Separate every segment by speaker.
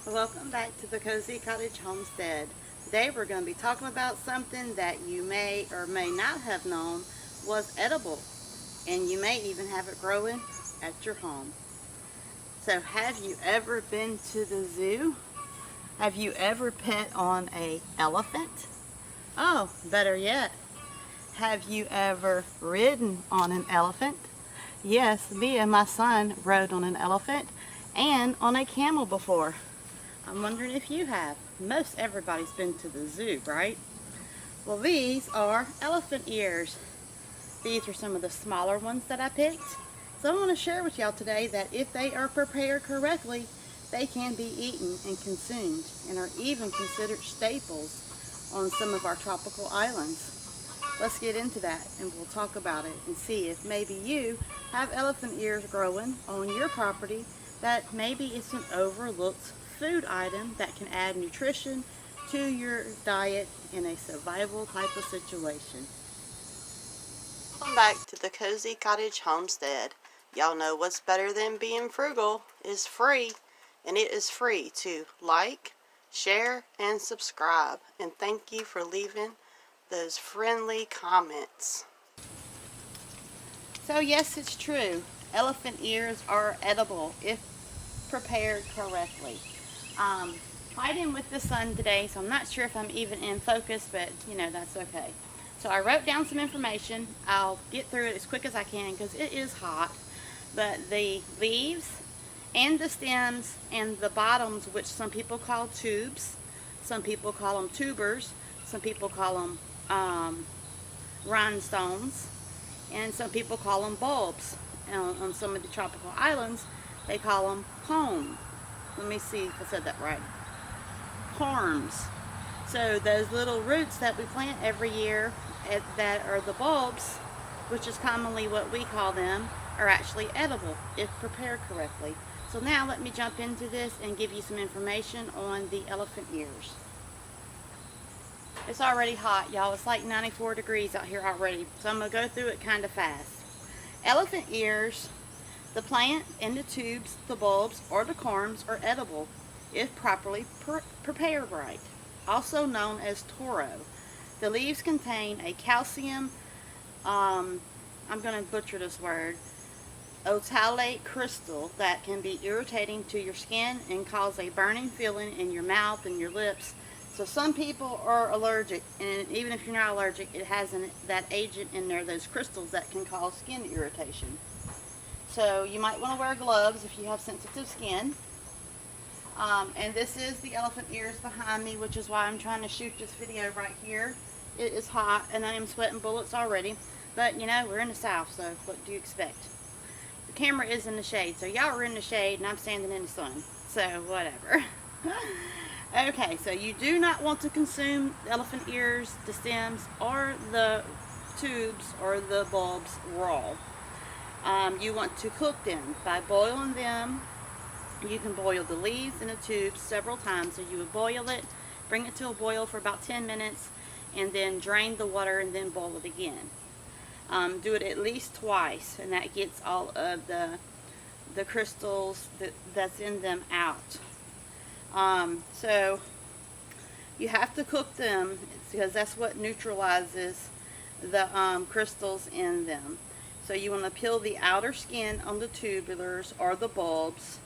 Speaker 1: Welcome back to the Cozy Cottage Homestead. Today we're going to be talking about something that you may or may not have known was edible, and you may even have it growing at your home. So have you ever been to the zoo? Have you ever pet on an elephant? Oh, better yet, have you ever ridden on an elephant? Yes, me and my son rode on an elephant and on a camel before. I'm wondering if you have. Most everybody's been to the zoo, right? Well, these are elephant ears. These are some of the smaller ones that I picked. So I want to share with y'all today that if they are prepared correctly, they can be eaten and consumed and are even considered staples on some of our tropical islands. Let's get into that and we'll talk about it and see if maybe you have elephant ears growing on your property that maybe it's an overlooked food item that can add nutrition to your diet in a survival type of situation. Welcome back to the Cozy Cottage Homestead. Y'all know what's better than being frugal is free, and it is free to like, share, and subscribe. And thank you for leaving those friendly comments. So yes, it's true. Elephant ears are edible if prepared correctly. Fighting with the sun today, so I'm not sure if I'm even in focus, but that's okay. So I wrote down some information. I'll get through it as quick as I can because it is hot. But the leaves and the stems and the bottoms, which some people call tubes, some people call them tubers, some people call them rhinestones, and some people call them bulbs. On some of the tropical islands, they call them pome. Let me see if I said that right. Corms. So those little roots that we plant every year that are the bulbs, which is commonly what we call them, are actually edible if prepared correctly. So now let me jump into this and give you some information on the elephant ears. It's already hot, y'all. It's like 94 degrees out here already, so I'm going to go through it kind of fast. Elephant ears, the plant and the tubes, the bulbs, or the corms are edible if properly prepared right, also known as toro. The leaves contain a calcium, I'm going to butcher this word, oxalate crystal that can be irritating to your skin and cause a burning feeling in your mouth and your lips. So some people are allergic, and even if you're not allergic, it has that agent in there, those crystals that can cause skin irritation. So you might want to wear gloves if you have sensitive skin. And this is the elephant ears behind me, which is why I'm trying to shoot this video right here. It is hot and I am sweating bullets already, but we're in the south, so what do you expect? The camera is in the shade, so y'all are in the shade and I'm standing in the sun, so whatever. Okay, so you do not want to consume the elephant ears, the stems, or the tubes or the bulbs raw. You want to cook them by boiling them. You can boil the leaves and the tubes several times. So you would boil it, bring it to a boil for about 10 minutes, and then drain the water and then boil it again. Do it at least twice, and that gets all of the crystals that's in them out. So you have to cook them because that's what neutralizes the crystals in them. So you want to peel the outer skin on the tubulars or the bulbs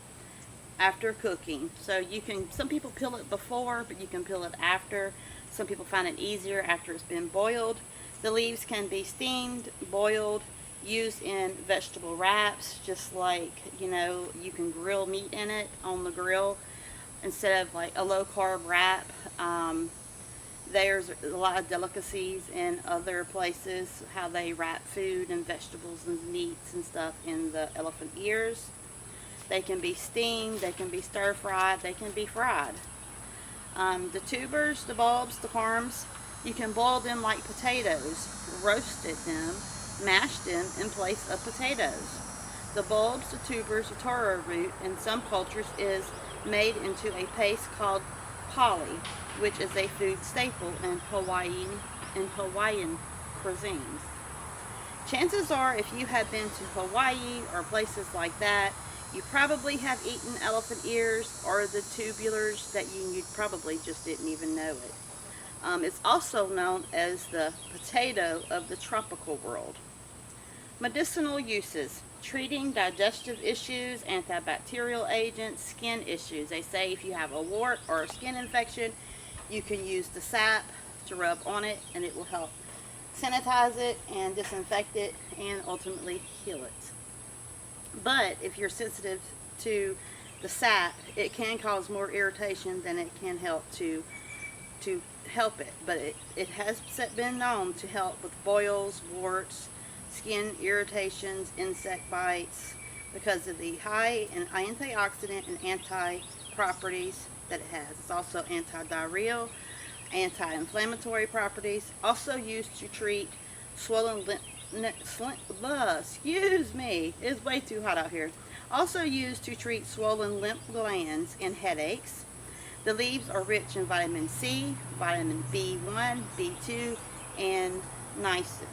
Speaker 1: after cooking. So some people peel it before, but you can peel it after. Some people find it easier after it's been boiled. The leaves can be steamed, boiled, used in vegetable wraps, just like, you can grill meat in it on the grill instead of like a low carb wrap. There's a lot of delicacies in other places, how they wrap food and vegetables and meats and stuff in the elephant ears. They can be steamed, they can be stir fried, they can be fried. The tubers, the bulbs, the corms, you can boil them like potatoes, roasted them, mashed them in place of potatoes. The bulbs, the tubers, the taro root in some cultures is made into a paste called pali, which is a food staple in Hawaiian cuisines. Chances are, if you have been to Hawaii or places like that, You probably have eaten elephant ears or the tubulars that you probably just didn't even know it. It's also known as the potato of the tropical world. Medicinal uses: treating digestive issues, antibacterial agents, skin issues. They say if you have a wart or a skin infection, you can use the sap to rub on it and it will help sanitize it and disinfect it and ultimately heal it. But if you're sensitive to the sap, it can cause more irritation than it can help to help it. But it has been known to help with boils, warts, skin irritations, insect bites, because of the high in antioxidant and anti properties that it has. It's also anti-diarrheal, anti-inflammatory properties. Also used to treat swollen excuse me, it's way too hot out here. Also used to treat swollen lymph glands and headaches. The leaves are rich in vitamin C, vitamin B1, B2, and niacin.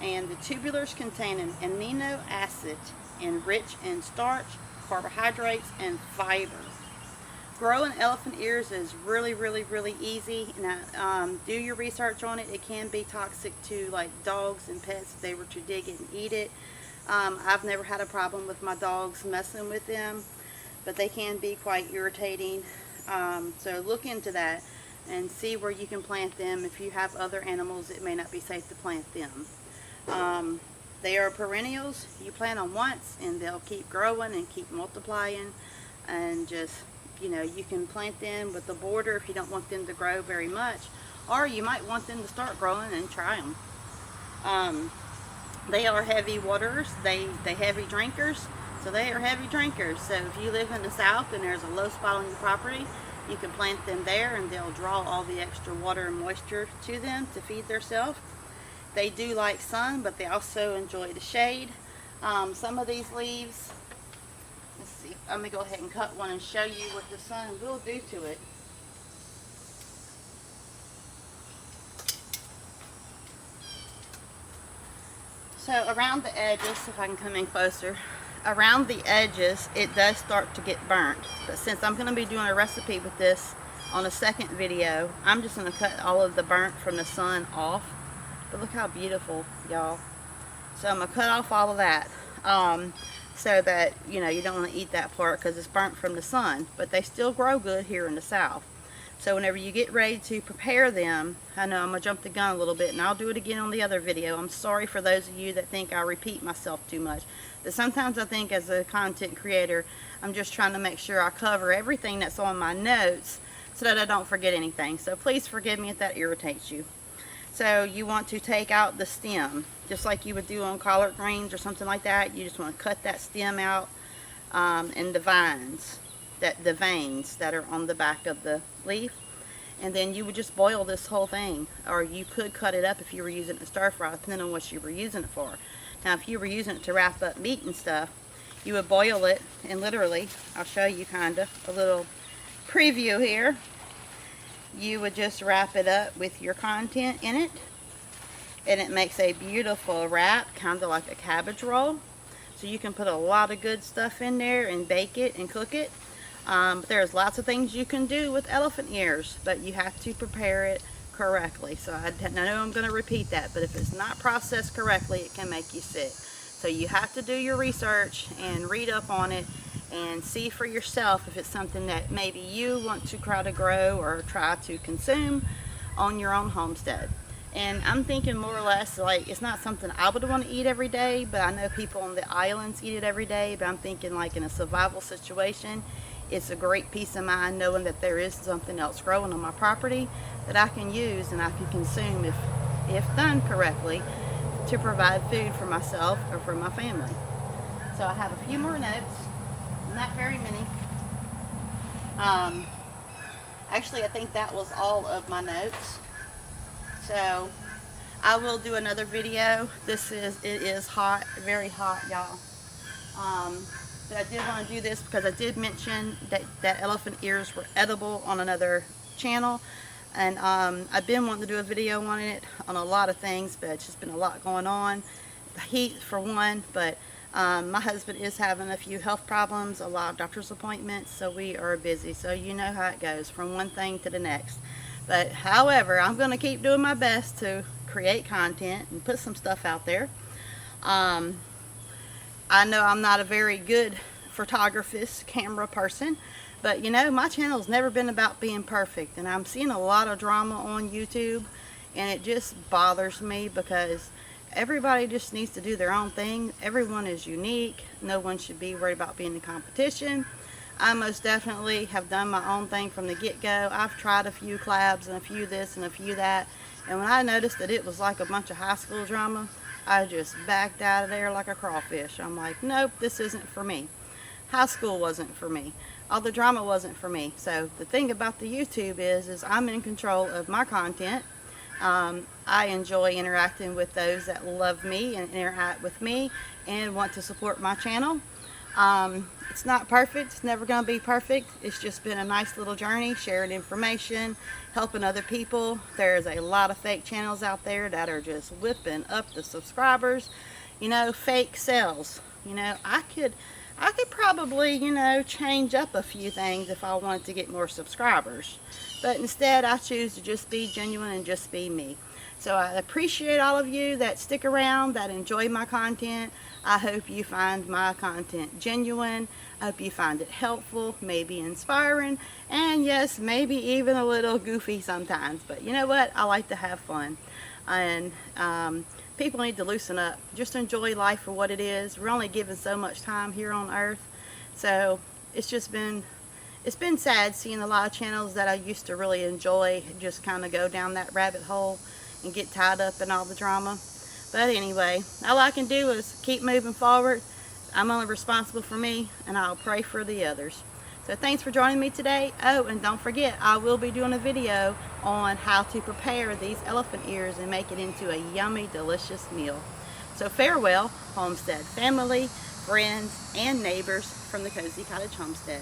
Speaker 1: And the tubulars contain an amino acid and rich in starch, carbohydrates, and fiber. Growing elephant ears is really easy. Now, do your research on it. It can be toxic to like dogs and pets if they were to dig it and eat it. I've never had a problem with my dogs messing with them, but they can be quite irritating. So look into that and see where you can plant them. If you have other animals, it may not be safe to plant them. They are perennials. You plant them once and they'll keep growing and keep multiplying, and just, you know, you can plant them with the border if you don't want them to grow very much, or you might want them to start growing and try them. They are heavy waterers. They heavy drinkers, so they are heavy drinkers. So if you live in the south and there's a low spot on your property, you can plant them there and they'll draw all the extra water and moisture to them to feed themselves. They do like sun, but they also enjoy the shade. Some of these leaves, let's see, I'm going to go ahead and cut one and show you what the sun will do to it. So around the edges, if I can come in closer, around the edges it does start to get burnt. But since I'm going to be doing a recipe with this on a second video, I'm just going to cut all of the burnt from the sun off. But look how beautiful, y'all. So I'm going to cut off all of that. So that, you know, you don't want to eat that part because it's burnt from the sun. But they still grow good here in the south. So whenever you get ready to prepare them, I know I'm going to jump the gun a little bit, and I'll do it again on the other video. I'm sorry for those of you that think I repeat myself too much. But sometimes I think as a content creator, I'm just trying to make sure I cover everything that's on my notes so that I don't forget anything. So please forgive me if that irritates you. So you want to take out the stem, just like you would do on collard greens or something like that. You just want to cut that stem out, and the veins that are on the back of the leaf. And then you would just boil this whole thing, or you could cut it up if you were using it to stir fry, depending on what you were using it for. Now if you were using it to wrap up meat and stuff, you would boil it, and literally, I'll show you kind of a little preview here. You would just wrap it up with your content in it, and it makes a beautiful wrap, kind of like a cabbage roll. So you can put a lot of good stuff in there and bake it and cook it. There's lots of things you can do with elephant ears, but you have to prepare it correctly. So I know I'm going to repeat that, but if it's not processed correctly, it can make you sick. So you have to do your research and read up on it and see for yourself if it's something that maybe you want to try to grow or try to consume on your own homestead. And I'm thinking more or less like it's not something I would want to eat every day, but I know people on the islands eat it every day. But I'm thinking like in a survival situation, it's a great peace of mind knowing that there is something else growing on my property that I can use and I can consume if done correctly to provide food for myself or for my family. So I have a few more notes, not very many. Actually, I think that was all of my notes. So I will do another video. It is hot, very hot, y'all. But I did want to do this because I did mention that elephant ears were edible on another channel. And I've been wanting to do a video on it, on a lot of things, but it's just been a lot going on. The heat for one, but My husband is having a few health problems, a lot of doctor's appointments, so we are busy. So you know how it goes from one thing to the next. But however, I'm going to keep doing my best to create content and put some stuff out there. I know I'm not a very good photographist, camera person, but you know, my channel's never been about being perfect, and I'm seeing a lot of drama on YouTube, and it just bothers me because everybody just needs to do their own thing. Everyone is unique. No one should be worried about being in competition. I most definitely have done my own thing from the get-go. I've tried a few collabs and a few this and a few that, and when I noticed that it was like a bunch of high school drama, I just backed out of there like a crawfish. I'm like, nope, this isn't for me. High school wasn't for me. All the drama wasn't for me. So the thing about the YouTube is I'm in control of my content. I enjoy interacting with those that love me and interact with me and want to support my channel. It's not perfect. It's never going to be perfect. It's just been a nice little journey, sharing information, helping other people. There's a lot of fake channels out there that are just whipping up the subscribers. You know, fake sales. You know, I could probably, you know, change up a few things if I wanted to get more subscribers. But instead, I choose to just be genuine and just be me. So I appreciate all of you that stick around, that enjoy my content. I hope you find my content genuine. I hope you find it helpful, maybe inspiring, and yes, maybe even a little goofy sometimes. But you know what? I like to have fun. And people need to loosen up. Just enjoy life for what it is. We're only given so much time here on earth. So it's been sad seeing a lot of channels that I used to really enjoy just kind of go down that rabbit hole and get tied up in all the drama. But anyway, all I can do is keep moving forward. I'm only responsible for me, and I'll pray for the others. So thanks for joining me today. Oh, and don't forget, I will be doing a video on how to prepare these elephant ears and make it into a yummy, delicious meal. So farewell, Homestead family, friends, and neighbors from the Cozy Cottage Homestead.